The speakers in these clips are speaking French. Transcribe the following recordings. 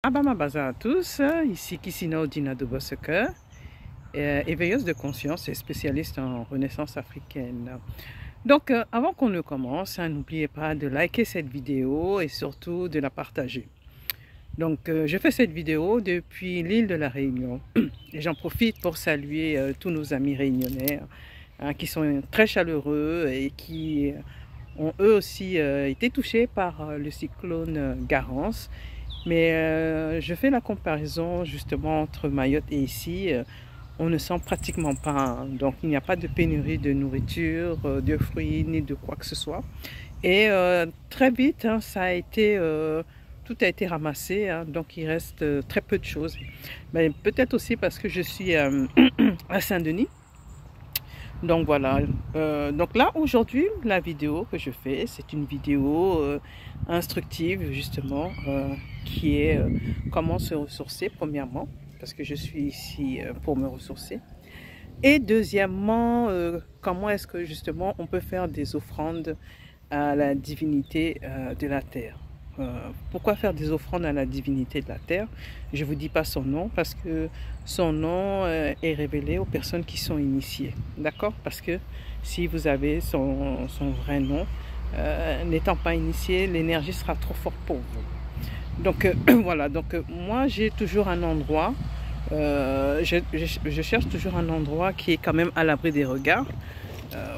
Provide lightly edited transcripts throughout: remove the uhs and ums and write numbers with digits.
Abama Baza à tous, ici Kissina Odina de Bosseker, éveilleuse de conscience et spécialiste en renaissance africaine. Donc avant qu'on ne commence, n'oubliez pas de liker cette vidéo et surtout de la partager. Donc je fais cette vidéo depuis l'île de la Réunion et j'en profite pour saluer tous nos amis réunionnais qui sont très chaleureux et qui ont eux aussi été touchés par le cyclone Garance. Mais je fais la comparaison justement entre Mayotte et ici. On ne sent pratiquement pas, donc il n'y a pas de pénurie de nourriture, de fruits, ni de quoi que ce soit. Et très vite, ça a été, tout a été ramassé, donc il reste très peu de choses. Mais peut-être aussi parce que je suis à Saint-Denis. Donc voilà, donc là aujourd'hui la vidéo que je fais c'est une vidéo instructive justement qui est comment se ressourcer premièrement parce que je suis ici pour me ressourcer et deuxièmement comment est-ce que justement on peut faire des offrandes à la divinité de la terre. Pourquoi faire des offrandes à la divinité de la terre? Je ne vous dis pas son nom parce que son nom est révélé aux personnes qui sont initiées. D'accord? Parce que si vous avez son vrai nom, n'étant pas initié, l'énergie sera trop forte pour vous. Donc voilà, donc moi j'ai toujours un endroit, je cherche toujours un endroit qui est quand même à l'abri des regards.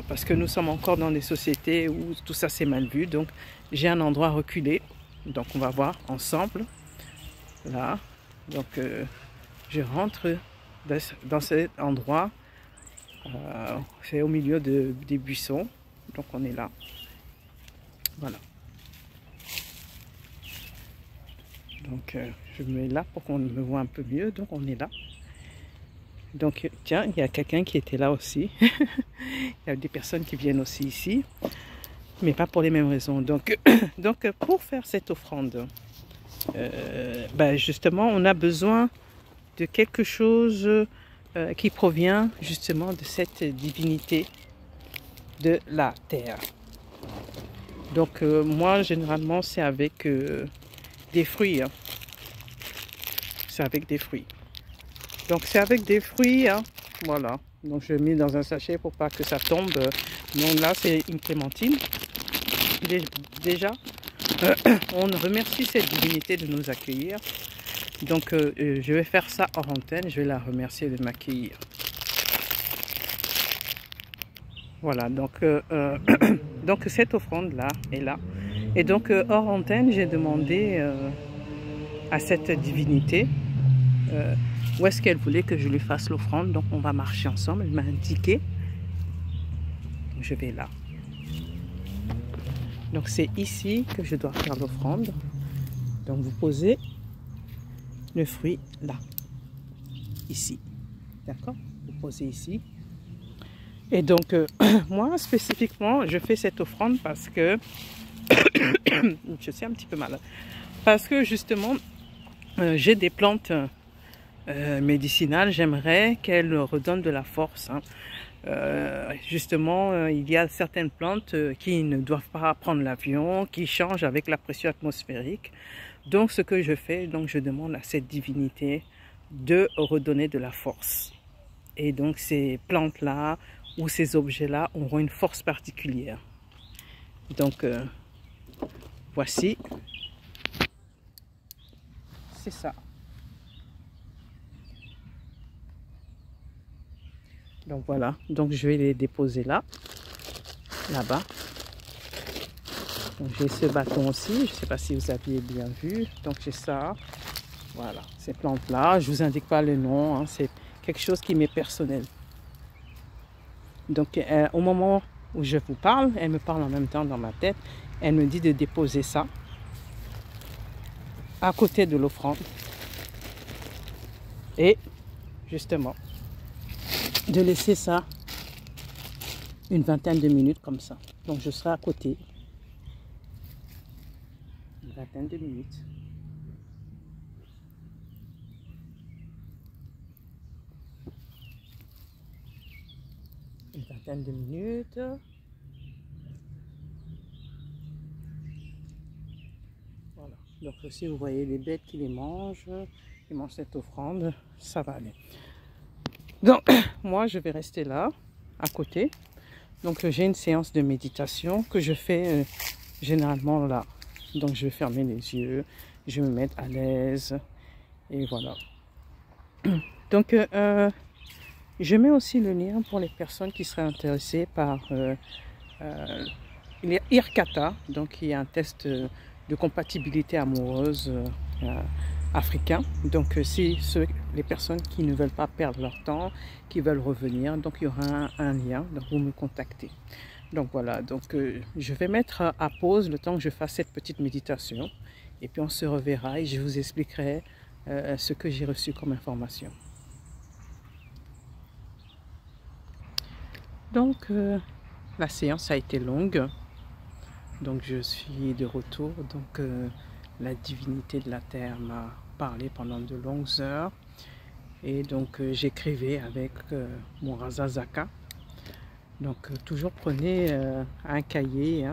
Parce que nous sommes encore dans des sociétés où tout ça c'est mal vu. Donc j'ai un endroit reculé. Donc on va voir ensemble. Là. Donc je rentre dans cet endroit. C'est au milieu des buissons. Donc on est là. Voilà. Donc je me mets là pour qu'on me voit un peu mieux. Donc on est là. Donc tiens, il y a quelqu'un qui était là aussi. Il y a des personnes qui viennent aussi ici. Mais pas pour les mêmes raisons. Donc pour faire cette offrande, justement, on a besoin de quelque chose qui provient justement de cette divinité de la terre. Donc moi, généralement, c'est avec des fruits. C'est avec des fruits. Donc c'est avec des fruits, voilà. Donc je mets dans un sachet pour pas que ça tombe. Donc là, c'est une clémentine. Déjà, on remercie cette divinité de nous accueillir. Donc, je vais faire ça hors antenne. Je vais la remercier de m'accueillir. Voilà, donc, donc cette offrande-là est là. Et donc, hors antenne, j'ai demandé à cette divinité où est-ce qu'elle voulait que je lui fasse l'offrande. Donc, on va marcher ensemble. Elle m'a indiqué. Je vais là. Donc c'est ici que je dois faire l'offrande. Donc vous posez le fruit là, ici. D'accord? Vous posez ici. Et donc moi spécifiquement, je fais cette offrande parce que je suis un petit peu malade. Parce que justement, j'ai des plantes médicinales. J'aimerais qu'elles redonnent de la force. Justement, il y a certaines plantes qui ne doivent pas prendre l'avion, qui changent avec la pression atmosphérique. Donc ce que je fais, donc je demande à cette divinité de redonner de la force. Et donc ces plantes-là ou ces objets-là auront une force particulière. Donc voici, c'est ça. Donc voilà, donc je vais les déposer là, là-bas. J'ai ce bâton aussi, je ne sais pas si vous aviez bien vu. Donc j'ai ça, voilà, ces plantes-là. Je ne vous indique pas le nom, c'est quelque chose qui m'est personnel. Donc au moment où je vous parle, elle me parle en même temps dans ma tête. Elle me dit de déposer ça à côté de l'offrande. Et justement, de laisser ça une vingtaine de minutes comme ça. Donc je serai à côté. Une vingtaine de minutes. Une vingtaine de minutes. Voilà. Donc si vous voyez les bêtes qui les mangent, qui mangent cette offrande, ça va aller. Donc moi je vais rester là, à côté. Donc j'ai une séance de méditation que je fais généralement là. Donc je vais fermer les yeux, je vais me mettre à l'aise et voilà. Donc je mets aussi le lien pour les personnes qui seraient intéressées par l'IRCATA, donc il y a un test de compatibilité amoureuse africain. Donc si les personnes qui ne veulent pas perdre leur temps, qui veulent revenir, donc il y aura un lien, donc vous me contactez. Donc voilà, donc je vais mettre à pause le temps que je fasse cette petite méditation et puis on se reverra et je vous expliquerai ce que j'ai reçu comme information. Donc la séance a été longue, donc je suis de retour, donc la divinité de la terre m'a parlé pendant de longues heures et donc j'écrivais avec mon Razazaka. Donc toujours prenez un cahier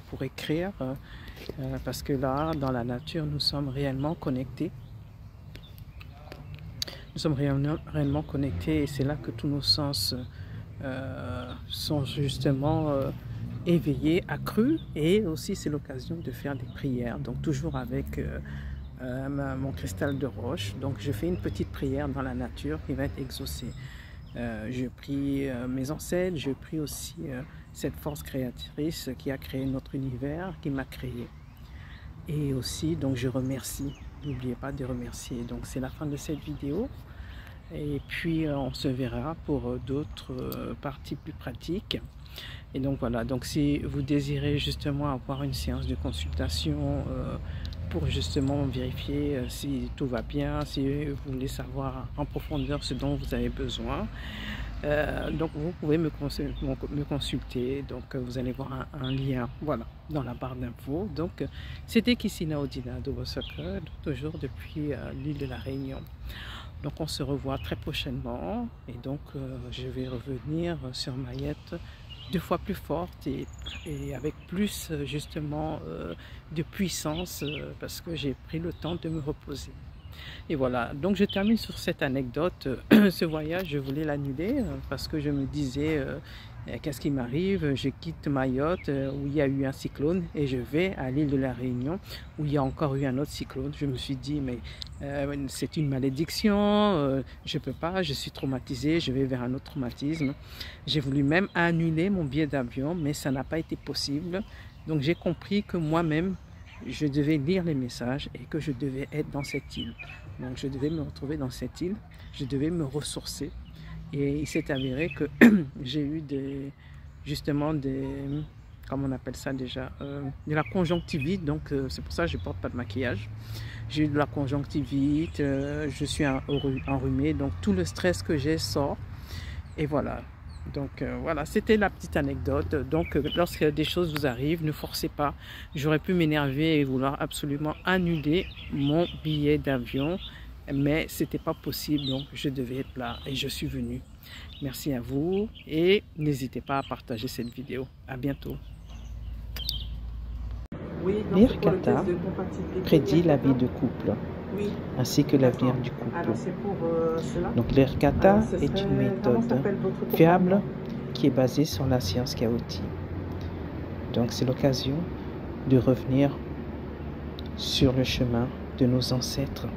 pour écrire parce que là dans la nature nous sommes réellement connectés. Nous sommes réellement connectés et c'est là que tous nos sens sont justement éveillés, accrus, et aussi c'est l'occasion de faire des prières, donc toujours avec mon cristal de roche. Donc je fais une petite prière dans la nature qui va être exaucée. Je prie mes ancêtres, je prie aussi cette force créatrice qui a créé notre univers, qui m'a créé. Et aussi, donc je remercie, n'oubliez pas de remercier. Donc c'est la fin de cette vidéo. Et puis on se verra pour d'autres parties plus pratiques. Et donc voilà, donc si vous désirez justement avoir une séance de consultation pour justement vérifier si tout va bien, si vous voulez savoir en profondeur ce dont vous avez besoin, donc vous pouvez me consulter. Donc vous allez voir un lien, voilà, dans la barre d'infos. Donc c'était Kissina Odina de Bosaka, toujours depuis l'île de la Réunion. Donc on se revoit très prochainement et donc je vais revenir sur Mayotte 2 fois plus forte et avec plus justement de puissance parce que j'ai pris le temps de me reposer. Et voilà, donc je termine sur cette anecdote. Ce voyage, je voulais l'annuler parce que je me disais qu'est-ce qui m'arrive? Je quitte Mayotte où il y a eu un cyclone et je vais à l'île de la Réunion où il y a encore eu un autre cyclone. Je me suis dit mais c'est une malédiction, je peux pas, je suis traumatisée, je vais vers un autre traumatisme. J'ai voulu même annuler mon billet d'avion mais ça n'a pas été possible. Donc j'ai compris que moi-même je devais lire les messages et que je devais être dans cette île. Donc je devais me retrouver dans cette île, je devais me ressourcer. Et il s'est avéré que j'ai eu justement comment on appelle ça déjà, de la conjonctivite. Donc c'est pour ça que je ne porte pas de maquillage. J'ai eu de la conjonctivite, je suis enrhumée, donc tout le stress que j'ai sort. Et voilà. Donc voilà, c'était la petite anecdote. Donc lorsque des choses vous arrivent, ne forcez pas. J'aurais pu m'énerver et vouloir absolument annuler mon billet d'avion, mais c'était pas possible, donc je devais être là et je suis venue. Merci à vous et n'hésitez pas à partager cette vidéo. À bientôt. L'IRCATA prédit la vie de couple, ainsi que l'avenir du couple. Donc l'IRCATA est une méthode fiable qui est basée sur la science chaotique. Donc c'est l'occasion de revenir sur le chemin de nos ancêtres.